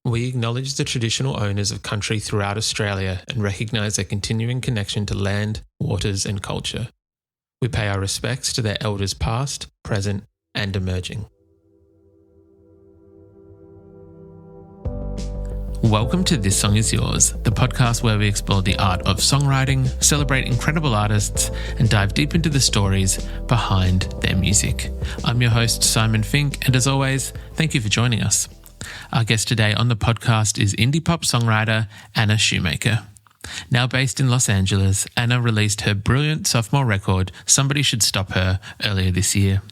We acknowledge the traditional owners of country throughout Australia and recognise their continuing connection to land, waters and culture. We pay our respects to their elders past, present and emerging. Welcome to This Song Is Yours, the podcast where we explore the art of songwriting, celebrate incredible artists, and dive deep into the stories behind their music. I'm your host, Simon Fink, and as always, thank you for joining us. Our guest today on the podcast is indie pop songwriter Anna Shoemaker. Now based in Los Angeles, Anna released her brilliant sophomore record, Somebody Should Stop Her, earlier this year.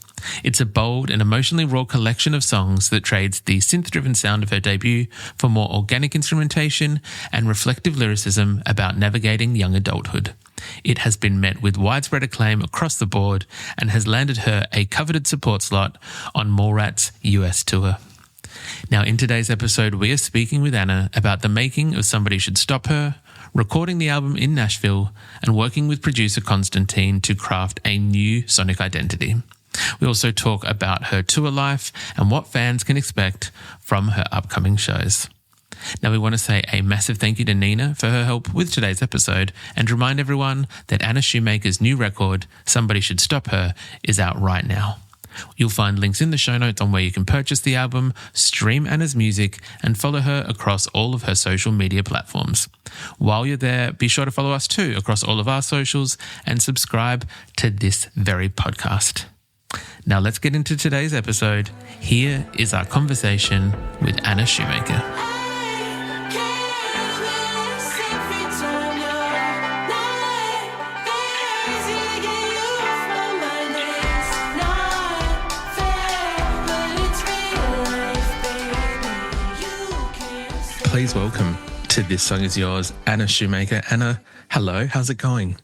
It's a bold and emotionally raw collection of songs that trades the synth-driven sound of her debut for more organic instrumentation and reflective lyricism about navigating young adulthood. It has been met with widespread acclaim across the board and has landed her a coveted support slot on Mallrat's US tour. Now, in today's episode, we are speaking with Anna about the making of Somebody Should Stop Her, recording the album in Nashville, and working with producer Constantine to craft a new sonic identity. We also talk about her tour life and what fans can expect from her upcoming shows. Now, we want to say a massive thank you to Nina for her help with today's episode and remind everyone that Anna Shoemaker's new record, Somebody Should Stop Her, is out right now. You'll find links in the show notes on where you can purchase the album, stream Anna's music, and follow her across all of her social media platforms. While you're there, be sure to follow us too across all of our socials and subscribe to this very podcast. Now let's get into today's episode. Here is our conversation with Anna Shoemaker. Please welcome to This Song Is Yours, Anna Shoemaker. Anna, hello. How's it going?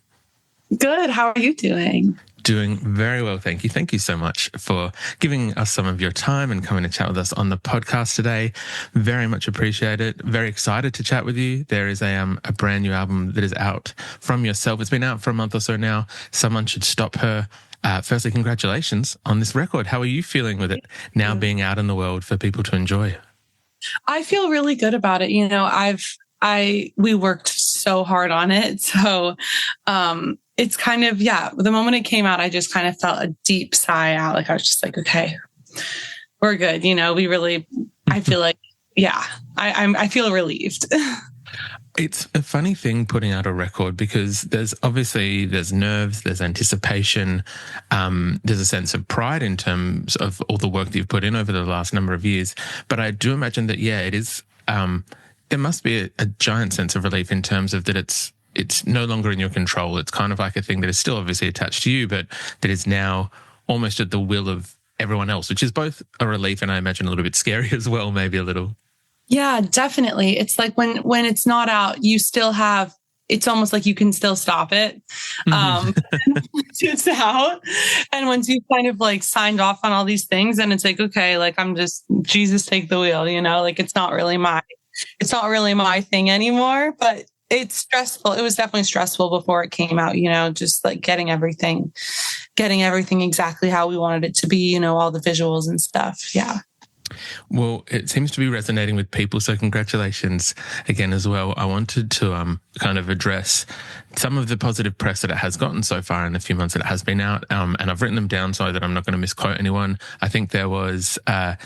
Good. How are you doing? Doing very well, thank you. Thank you so much for giving us some of your time and coming to chat with us on the podcast today. Very much appreciate it. Very excited to chat with you. There is a brand new album that is out from yourself. It's been out for a month or so now. Someone Should Stop Her. Firstly, congratulations on this record. How are you feeling with it now being out in the world for people to enjoy? I feel really good about it. You know, we worked so hard on it. So, it's kind of, the moment it came out, I just kind of felt a deep sigh out. Like I was just like, okay, we're good. You know, I feel like, I feel relieved. It's a funny thing putting out a record because there's nerves, there's anticipation, there's a sense of pride in terms of all the work that you've put in over the last number of years. But I do imagine that, it is, there must be a giant sense of relief in terms of that it's no longer in your control. It's kind of like a thing that is still obviously attached to you, but that is now almost at the will of everyone else, which is both a relief and I imagine a little bit scary as well, maybe a little. Yeah, definitely. It's like when it's not out, you still have, it's almost like you can still stop it. Once it's out. And once you've kind of like signed off on all these things, and it's like, okay, like I'm just, Jesus, take the wheel, you know, like it's not really my thing anymore, but it's stressful. It was definitely stressful before it came out, you know, just like getting everything exactly how we wanted it to be, you know, all the visuals and stuff. Yeah. Well, it seems to be resonating with people, so congratulations again as well. I wanted to kind of address some of the positive press that it has gotten so far in the few months that it has been out, and I've written them down so that I'm not going to misquote anyone. I think there is a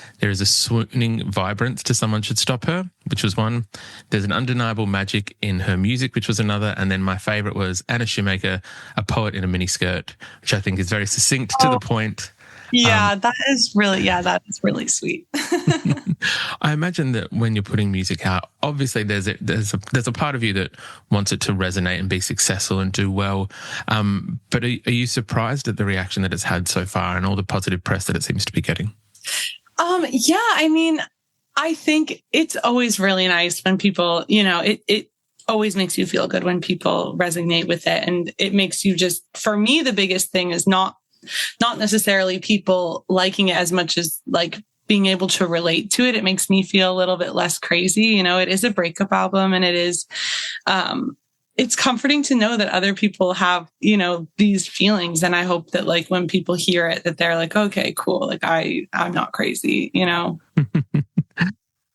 swooning vibrance to Someone Should Stop Her, which was one. There's an undeniable magic in her music, which was another, and then my favourite was Anna Shoemaker, a poet in a miniskirt, which I think is very succinct to the point. Yeah, that is really sweet. I imagine that when you're putting music out, obviously there's a part of you that wants it to resonate and be successful and do well. But are you surprised at the reaction that it's had so far and all the positive press that it seems to be getting? Yeah, I mean, I think it's always really nice when people, you know, it always makes you feel good when people resonate with it. And it makes you just, for me, the biggest thing is not necessarily people liking it as much as like being able to relate to it. It makes me feel a little bit less crazy. You know, it is a breakup album and it is, it's comforting to know that other people have, you know, these feelings. And I hope that like when people hear it, that they're like, okay, cool. Like I'm not crazy, you know?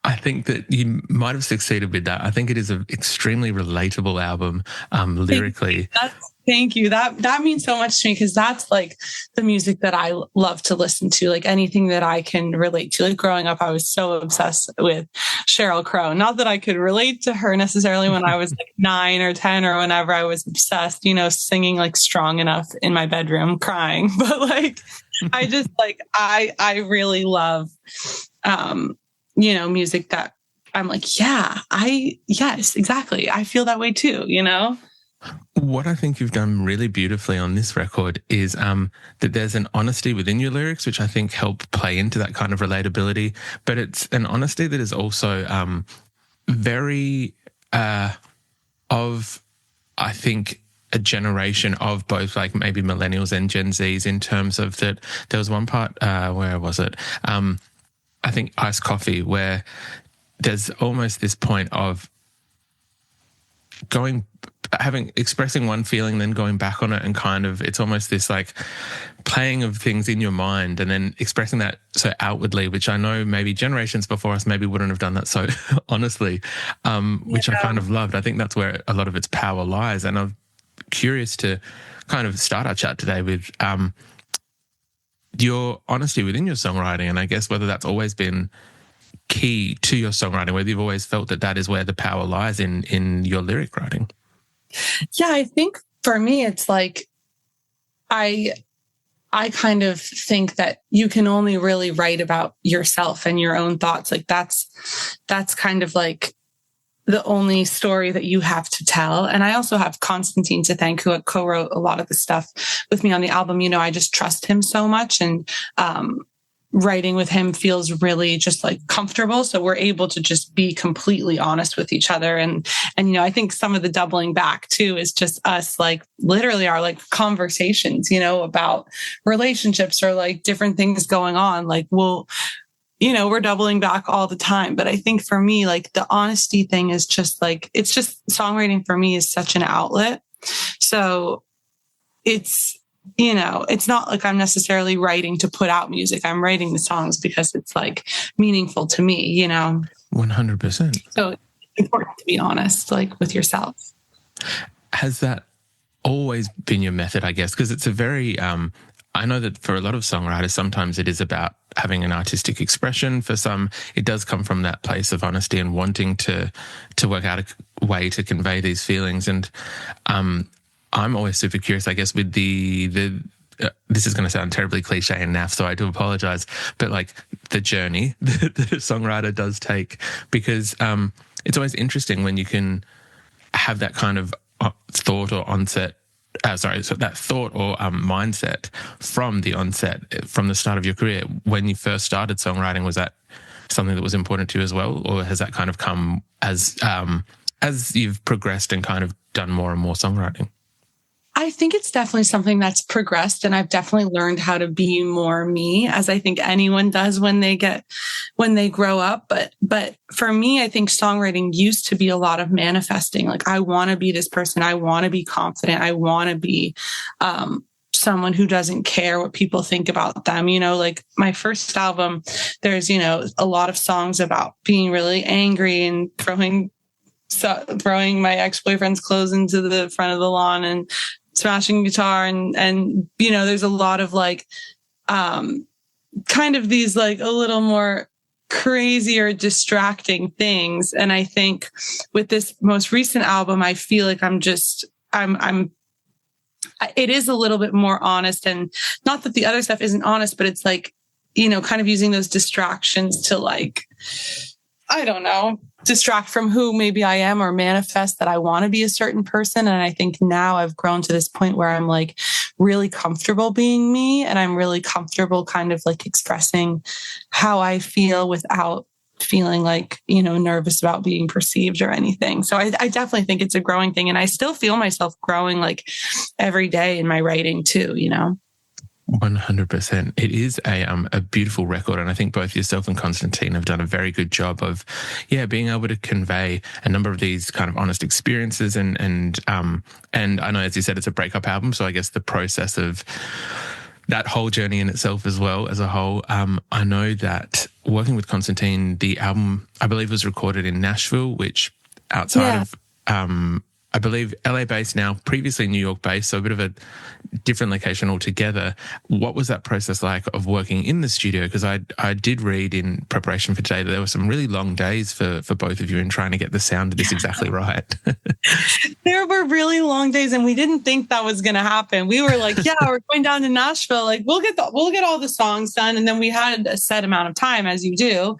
I think that you might have succeeded with that. I think it is an extremely relatable album lyrically. Thank you. That means so much to me, because that's like the music that I love to listen to, like anything that I can relate to. Like growing up, I was so obsessed with Sheryl Crow. Not that I could relate to her necessarily when I was like 9 or 10 or whenever. I was obsessed, singing like Strong Enough in my bedroom, crying. But like, I just like, I really love, music that I'm like, yes, exactly. I feel that way too, What I think you've done really beautifully on this record is that there's an honesty within your lyrics, which I think help play into that kind of relatability. But it's an honesty that is also very of, I think, a generation of both like maybe millennials and Gen Zs, in terms of that. There was one part, where was it? I think Iced Coffee, where there's almost this point of expressing one feeling, then going back on it, and kind of, it's almost this like playing of things in your mind and then expressing that so outwardly, which I know maybe generations before us maybe wouldn't have done that so honestly, which I kind of loved. I think that's where a lot of its power lies. And I'm curious to kind of start our chat today with your honesty within your songwriting, and I guess whether that's always been key to your songwriting, whether you've always felt that is where the power lies in your lyric writing. Yeah, I think for me, it's like, I kind of think that you can only really write about yourself and your own thoughts. Like that's kind of like the only story that you have to tell. And I also have Constantine to thank, who co-wrote a lot of the stuff with me on the album. I just trust him so much, and writing with him feels really just like comfortable. So we're able to just be completely honest with each other. And I think some of the doubling back too is just us, like literally our like conversations, about relationships or like different things going on. Like, we're doubling back all the time. But I think for me, like the honesty thing is just like, it's just songwriting for me is such an outlet. So it's not like I'm necessarily writing to put out music. I'm writing the songs because it's like meaningful to me, 100%. So it's important to be honest, like with yourself. Has that always been your method, I guess? Because it's a very, I know that for a lot of songwriters, sometimes it is about having an artistic expression. For some, it does come from that place of honesty and wanting to work out a way to convey these feelings. And I'm always super curious, I guess, with this is going to sound terribly cliche and naff, so I do apologize, but like the journey that the songwriter does take, because it's always interesting when you can have that kind of thought or onset, that thought or mindset from the onset, from the start of your career. When you first started songwriting, was that something that was important to you as well, or has that kind of come as you've progressed and kind of done more and more songwriting? I think it's definitely something that's progressed, and I've definitely learned how to be more me, as I think anyone does when they grow up. But for me, I think songwriting used to be a lot of manifesting. Like, I want to be this person. I want to be confident. I want to be, someone who doesn't care what people think about them. Like my first album, there's, a lot of songs about being really angry and throwing my ex-boyfriend's clothes into the front of the lawn and smashing guitar. And there's a lot of like, kind of these like a little more crazy or distracting things. And I think with this most recent album, I feel like it is a little bit more honest, and not that the other stuff isn't honest, but it's like, kind of using those distractions to like, I don't know, distract from who maybe I am, or manifest that I want to be a certain person. And I think now I've grown to this point where I'm like really comfortable being me, and I'm really comfortable kind of like expressing how I feel without feeling like, nervous about being perceived or anything. So I definitely think it's a growing thing. And I still feel myself growing like every day in my writing too, 100%. It is a beautiful record, and I think both yourself and Constantine have done a very good job of, being able to convey a number of these kind of honest experiences. And I know, as you said, it's a breakup album, so I guess the process of that whole journey in itself as well as a whole. I know that working with Constantine, the album, I believe, was recorded in Nashville, which outside of, I believe, LA based now, previously New York based, so a bit of a different location altogether. What was that process like of working in the studio? Because I did read in preparation for today that there were some really long days for both of you in trying to get the sound of this exactly right. There were really long days, and we didn't think that was going to happen. We were like, yeah, we're going down to Nashville. Like, we'll get all the songs done. And then we had a set amount of time, as you do,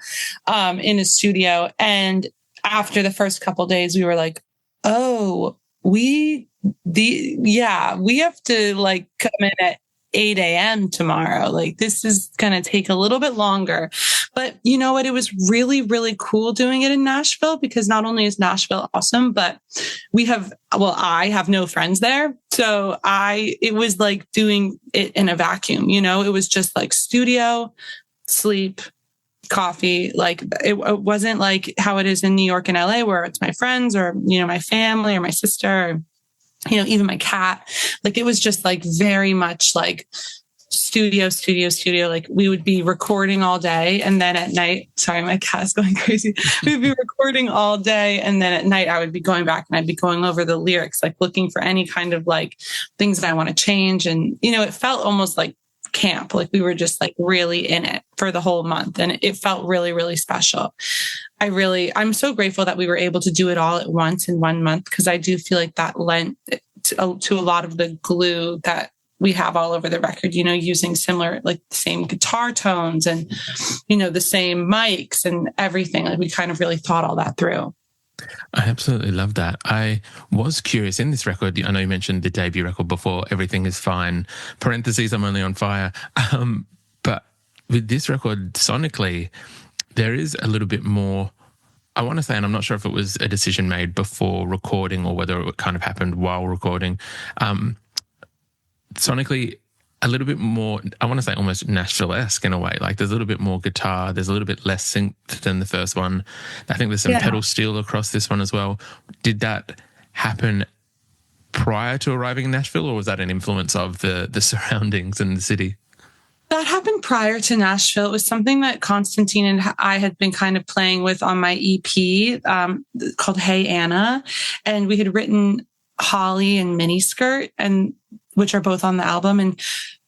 in a studio. And after the first couple of days, we were like, oh, we have to like come in at 8 a.m. tomorrow. Like, this is going to take a little bit longer. But you know what? It was really, really cool doing it in Nashville, because not only is Nashville awesome, but I have no friends there. So it was like doing it in a vacuum, you know, it was just like studio, sleep, coffee. Like it wasn't like how it is in New York and LA, where it's my friends or, you know, my family or my sister, or, you know, even my cat. Like, it was just like very much like studio. Like, we would be recording all day, and then at night, sorry, my cat's going crazy. We'd be recording all day, and then at night I would be going back and I'd be going over the lyrics, like looking for any kind of like things that I want to change. And, you know, it felt almost like camp. Like, we were just like really in it for the whole month, and it felt really, really special. I'm so grateful that we were able to do it all at once in 1 month, because I do feel like that lent to a lot of the glue that we have all over the record, you know, using similar, like the same guitar tones and, you know, the same mics and everything. Like, we kind of really thought all that through. I absolutely love that. I was curious in this record. I know you mentioned the debut record before, Everything Is Fine, parentheses, I'm only on fire. But with this record, sonically, there is a little bit more, I want to say, and I'm not sure if it was a decision made before recording or whether it kind of happened while recording. Sonically, a little bit more, I want to say almost Nashville-esque in a way. Like, there's a little bit more guitar, there's a little bit less synth than the first one. I think there's some pedal steel across this one as well. Did that happen prior to arriving in Nashville, or was that an influence of the surroundings and the city? That happened prior to Nashville. It was something that Constantine and I had been kind of playing with on my EP called Hey Anna. And we had written Holly and Miniskirt, and which are both on the album. And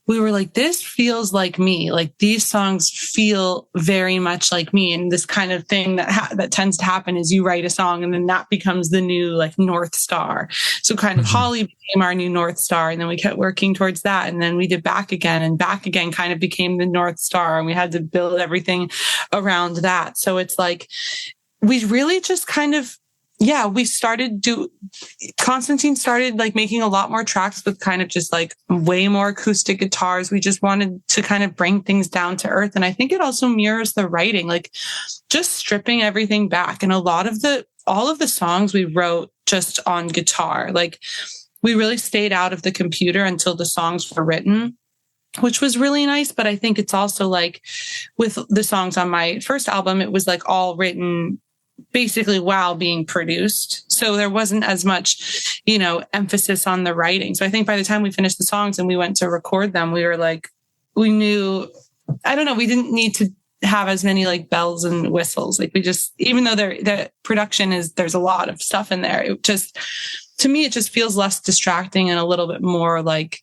we were like, this feels like me. Like, these songs feel very much like me. And this kind of thing that tends to happen is you write a song and then that becomes the new like North Star. So kind of Holly became our new North Star. And then we kept working towards that. And then we did Back Again, and Back Again kind of became the North Star. And we had to build everything around that. So it's like, we really just kind of, Constantine started like making a lot more tracks with kind of just like way more acoustic guitars. We just wanted to kind of bring things down to earth. And I think it also mirrors the writing, like just stripping everything back. And all of the songs we wrote just on guitar. Like, we really stayed out of the computer until the songs were written, which was really nice. But I think it's also like with the songs on my first album, it was like all written basically while being produced. So there wasn't as much, you know, emphasis on the writing. So I think by the time we finished the songs and we went to record them, we were like, we knew, I don't know, we didn't need to have as many like bells and whistles. Like, we just, even though the production there's a lot of stuff in there, it just, to me, it just feels less distracting and a little bit more like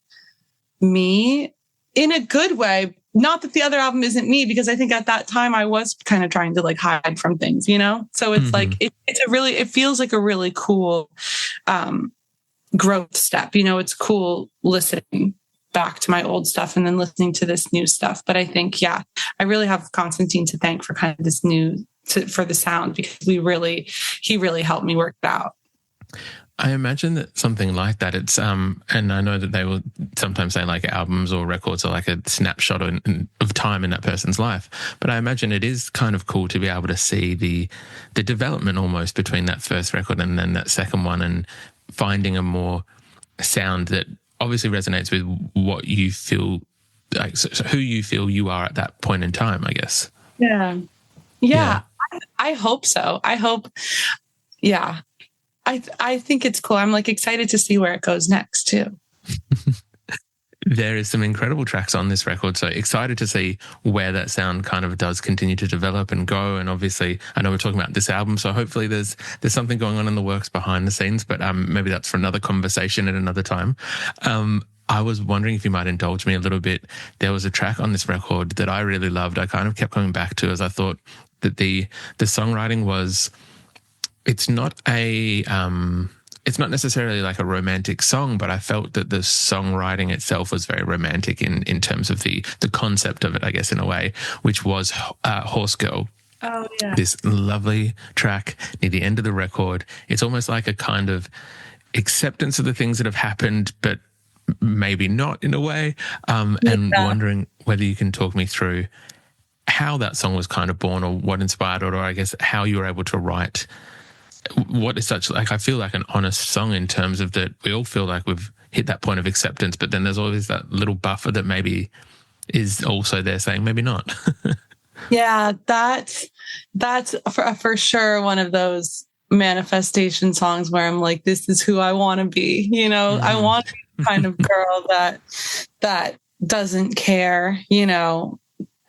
me in a good way. Not that the other album isn't me, because I think at that time I was kind of trying to like hide from things, you know? So it's like, it feels like a really cool growth step. You know, it's cool listening back to my old stuff and then listening to this new stuff. But I think, I really have Constantine to thank for kind of this for the sound, because he really helped me work it out. I imagine that something like that, it's, and I know that they will sometimes say like albums or records are like a snapshot of time in that person's life. But I imagine it is kind of cool to be able to see the development almost between that first record and then that second one, and finding a more sound that obviously resonates with what you feel, like so who you feel you are at that point in time, I guess. Yeah. I hope so. I think it's cool. I'm like excited to see where it goes next too. There is some incredible tracks on this record, so excited to see where that sound kind of does continue to develop and go. And obviously, I know we're talking about this album, so hopefully there's something going on in the works behind the scenes, but maybe that's for another conversation at another time. I was wondering if you might indulge me a little bit. There was a track on this record that I really loved. I kind of kept coming back to as I thought that the songwriting was, it's not necessarily like a romantic song, but I felt that the songwriting itself was very romantic in terms of the concept of it, I guess, in a way, which was Horse Girl. Oh, yeah. This lovely track near the end of the record. It's almost like a kind of acceptance of the things that have happened, but maybe not in a way. And wondering whether you can talk me through how that song was kind of born, or what inspired it, or I guess how you were able to write what is such, like, I feel like an honest song in terms of that we all feel like we've hit that point of acceptance, but then there's always that little buffer that maybe is also there saying maybe not. Yeah, that's for sure one of those manifestation songs where I'm like, this is who I want to be. You know, I want to be the kind of girl that doesn't care, you know.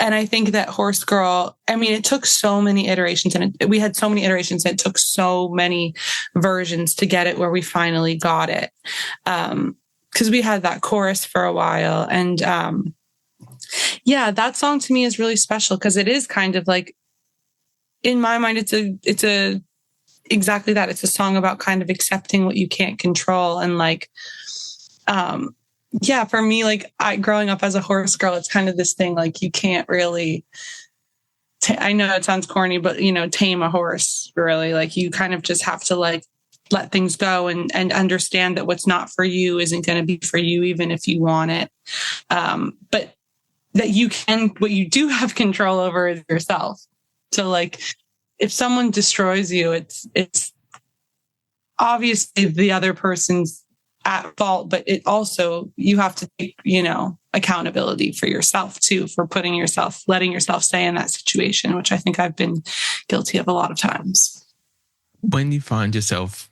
And I think that Horse Girl, I mean, it took so many iterations, and we had so many iterations, and it took so many versions to get it where we finally got it. Because we had that chorus for a while. And yeah, that song to me is really special because it is kind of like, in my mind, it's exactly that. It's a song about kind of accepting what you can't control. And like, yeah, for me, like growing up as a horse girl, it's kind of this thing, like you can't really, I know it sounds corny, but you know, tame a horse really. Like you kind of just have to like let things go and understand that what's not for you isn't going to be for you, even if you want it. But that what you do have control over is yourself. So like if someone destroys you, it's obviously the other person's at fault, but it also, you have to take, you know, accountability for yourself too, for letting yourself stay in that situation, which I think I've been guilty of a lot of times. When you find yourself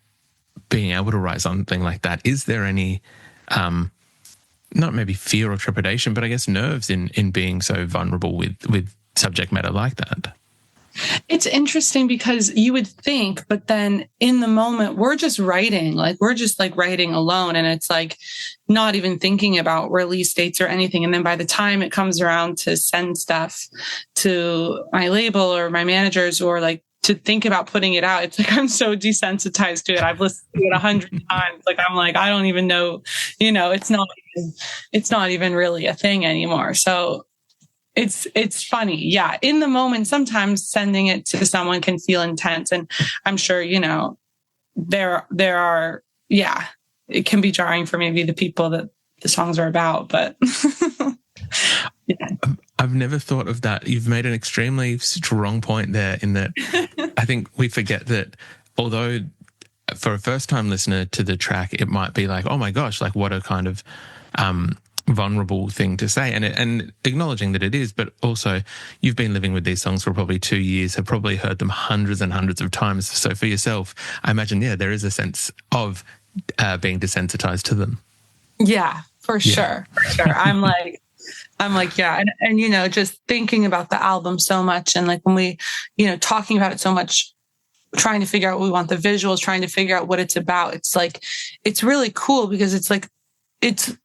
being able to write something like that, is there any, not maybe fear or trepidation, but I guess nerves in being so vulnerable with subject matter like that? It's interesting because you would think, but then in the moment, we're just writing alone. And it's like not even thinking about release dates or anything. And then by the time it comes around to send stuff to my label or my managers, or like to think about putting it out, it's like I'm so desensitized to it. I've listened to it 100 times. Like I'm like, I don't even know, you know, it's not even really a thing anymore. So it's funny. Yeah. In the moment, sometimes sending it to someone can feel intense. And I'm sure, you know, there are, yeah, it can be jarring for maybe the people that the songs are about, but yeah. I've never thought of that. You've made an extremely strong point there in that I think we forget that although for a first time listener to the track, it might be like, oh my gosh, like what a kind of, vulnerable thing to say, and acknowledging that it is, but also you've been living with these songs for probably 2 years, have probably heard them hundreds and hundreds of times. So for yourself, I imagine, yeah, there is a sense of being desensitized to them. Yeah, for sure. I'm like, yeah. And, you know, just thinking about the album so much, and like when we, you know, talking about it so much, trying to figure out what we want the visuals, trying to figure out what it's about. It's like, it's really cool because it's like, it's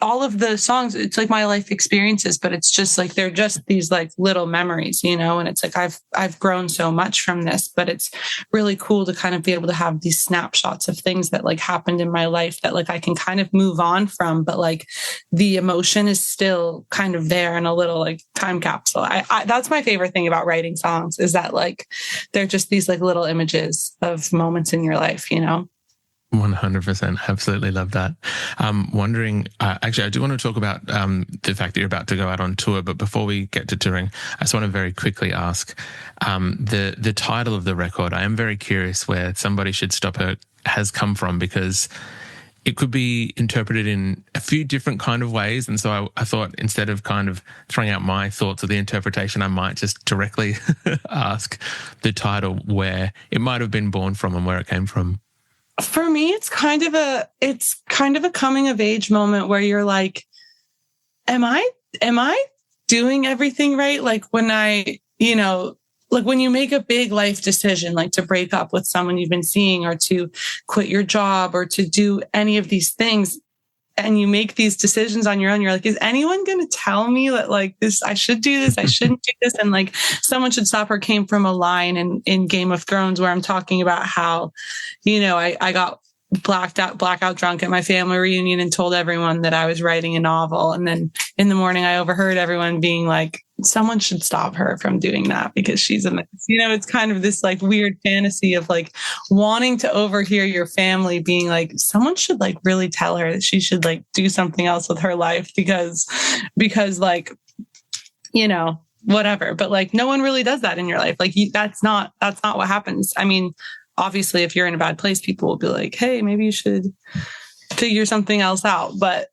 all of the songs, it's like my life experiences, but it's just like, they're just these like little memories, you know, and it's like, I've grown so much from this, but it's really cool to kind of be able to have these snapshots of things that like happened in my life that like I can kind of move on from, but like the emotion is still kind of there in a little like time capsule. I that's my favorite thing about writing songs, is that like, they're just these like little images of moments in your life, you know? 100%. Absolutely love that. Wondering, actually, I do want to talk about the fact that you're about to go out on tour, but before we get to touring, I just want to very quickly ask the title of the record. I am very curious where Somebody Should Stop Her has come from, because it could be interpreted in a few different kind of ways. And so I thought, instead of kind of throwing out my thoughts of the interpretation, I might just directly ask the title, where it might have been born from and where it came from. For me, it's kind of a coming of age moment where you're like, am I doing everything right? Like when like when you make a big life decision, like to break up with someone you've been seeing or to quit your job or to do any of these things, and you make these decisions on your own, you're like, is anyone going to tell me that like this, I should do this, I shouldn't do this? And like Someone Should Stop Her came from a line in Game of Thrones where I'm talking about how, I got blackout drunk at my family reunion and told everyone that I was writing a novel. And then in the morning, I overheard everyone being like, someone should stop her from doing that because she's a mess. It's kind of this like weird fantasy of like wanting to overhear your family being like, someone should like really tell her that she should like do something else with her life because like, whatever. But like, no one really does that in your life. Like that's not what happens. I mean, obviously, if you're in a bad place, people will be like, hey, maybe you should figure something else out. But,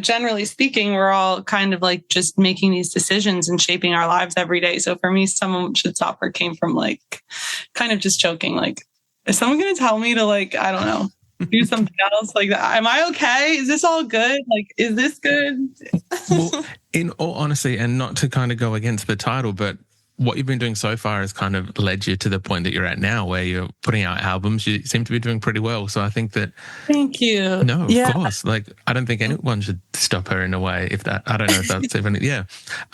generally speaking, we're all kind of like just making these decisions and shaping our lives every day. So for me, Someone Should Stop Her came from like kind of just joking. Like, is someone going to tell me to like, I don't know, do something else like that? Am I okay? Is this all good? Like, is this good? Well, in all honesty, and not to kind of go against the title, but what you've been doing so far has kind of led you to the point that you're at now where you're putting out albums. You seem to be doing pretty well. So I think that... Thank you. No, of course. Like, I don't think anyone should stop her in a way. I don't know if that's even... Yeah.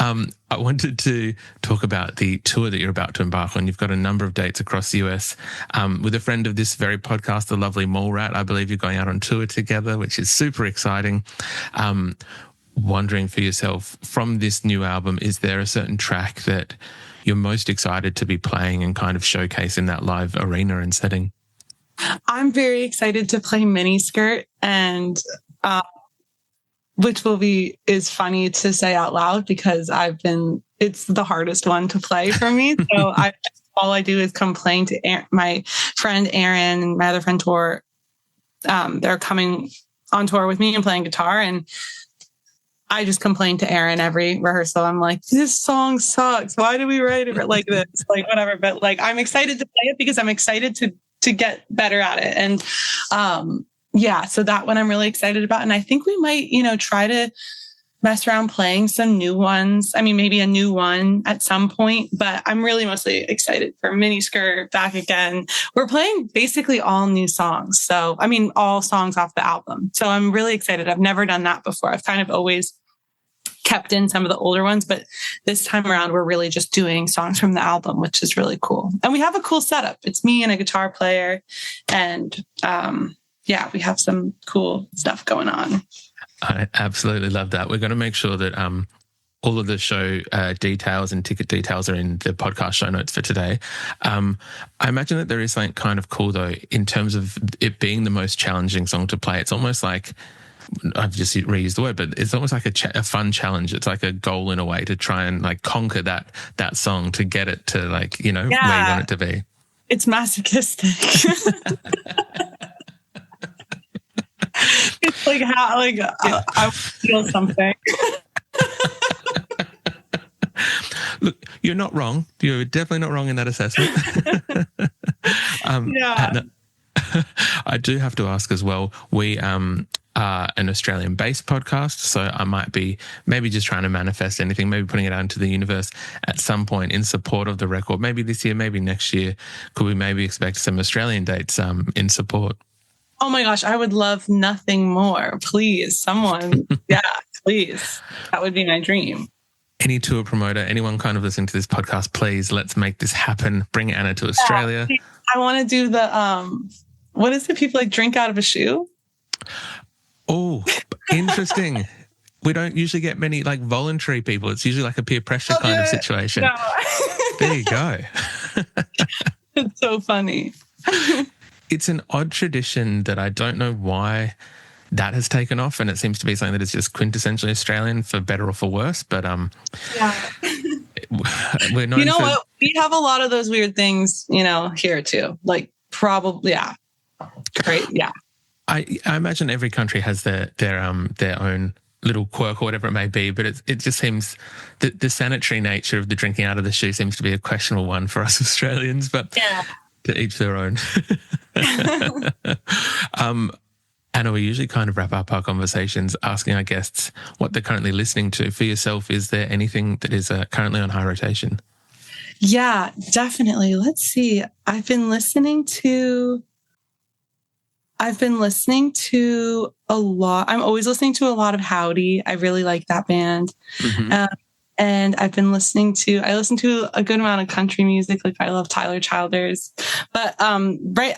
I wanted to talk about the tour that you're about to embark on. You've got a number of dates across the US with a friend of this very podcast, the lovely Mallrat. I believe you're going out on tour together, which is super exciting. Wondering for yourself, from this new album, is there a certain track that you're most excited to be playing and kind of showcasing that live arena and setting? I'm very excited to play Mini Skirt, and which is funny to say out loud because it's the hardest one to play for me. So all I do is come playing to my friend Aaron and my other friend Tor. They're coming on tour with me and playing guitar, and I just complain to Aaron every rehearsal. I'm like, this song sucks. Why do we write it like this? Like, whatever. But like, I'm excited to play it because I'm excited to get better at it. And so that one I'm really excited about. And I think we might, try to mess around playing some new ones. I mean, maybe a new one at some point, but I'm really mostly excited for Mini Skirt back again. We're playing basically all new songs. So, I mean, all songs off the album. So I'm really excited. I've never done that before. I've kind of always kept in some of the older ones, but this time around, we're really just doing songs from the album, which is really cool. And we have a cool setup. It's me and a guitar player. And we have some cool stuff going on. I absolutely love that. We're going to make sure that all of the show details and ticket details are in the podcast show notes for today. I imagine that there is something kind of cool, though, in terms of it being the most challenging song to play. It's almost like, I've just reused the word, but it's almost like a fun challenge. It's like a goal in a way to try and like conquer that song to get it to like, where you want it to be. It's masochistic. It's like how I feel something. Look, you're not wrong. You're definitely not wrong in that assessment. Anna, I do have to ask as well. We are an Australian-based podcast, so I might be maybe just trying to manifest anything, maybe putting it out into the universe at some point in support of the record. Maybe this year, maybe next year. Could we maybe expect some Australian dates in support? Oh my gosh, I would love nothing more. Please, someone. Yeah, please. That would be my dream. Any tour promoter, anyone kind of listening to this podcast, please, let's make this happen. Bring Anna to Australia. Yeah, I want to do the, what is it? People like drink out of a shoe? Oh, interesting. We don't usually get many like voluntary people. It's usually like a peer pressure kind of situation. No. There you go. It's so funny. It's an odd tradition that I don't know why that has taken off, and it seems to be something that is just quintessentially Australian, for better or for worse. But we're known what? We have a lot of those weird things, here too. Like probably, yeah, great, yeah. I imagine every country has their own little quirk or whatever it may be, but it just seems that the sanitary nature of the drinking out of the shoe seems to be a questionable one for us Australians. But yeah. To each their own. Anna, we usually kind of wrap up our conversations asking our guests what they're currently listening to. For yourself, is there anything that is currently on high rotation? Yeah, definitely. Let's see. I've been listening to a lot. I'm always listening to a lot of Howdy. I really like that band. Mm-hmm. And I listen to a good amount of country music. Like I love Tyler Childers, but, right.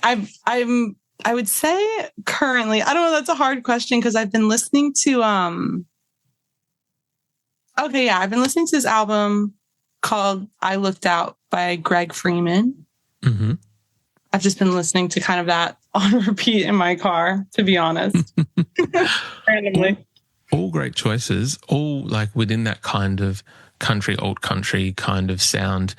I would say currently, I don't know. That's a hard question because I've been listening to, I've been listening to this album called I Looked Out by Greg Freeman. Mm-hmm. I've just been listening to kind of that on repeat in my car, to be honest, randomly. All great choices, all like within that kind of country, old country kind of sound.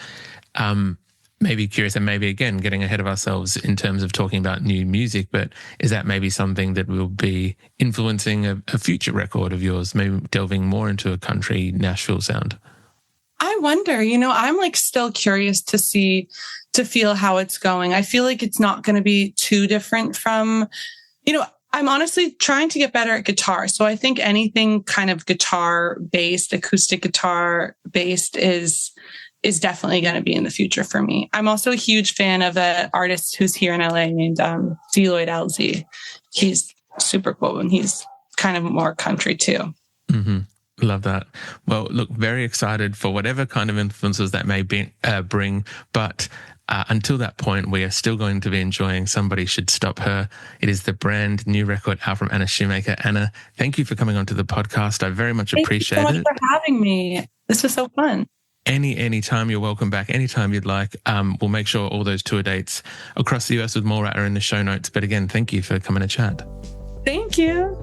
Maybe curious and maybe, again, getting ahead of ourselves in terms of talking about new music, but is that maybe something that will be influencing a future record of yours, maybe delving more into a country Nashville sound? I wonder, I'm like still curious to feel how it's going. I feel like it's not going to be too different from, I'm honestly trying to get better at guitar. So I think anything kind of guitar based, acoustic guitar based is definitely going to be in the future for me. I'm also a huge fan of an artist who's here in LA named Deloitte LZ. He's super cool and he's kind of more country too. Mm-hmm. Love that. Well, look, very excited for whatever kind of influences that may bring. But until that point, we are still going to be enjoying Somebody Should Stop Her. It is the brand new record out from Anna Shoemaker. Anna, thank you for coming onto the podcast. I very much appreciate it. Thank you so much for having me. This was so fun. Any time, you're welcome back. Anytime you'd like. We'll make sure all those tour dates across the US with Mallrat are in the show notes. But again, thank you for coming to chat. Thank you.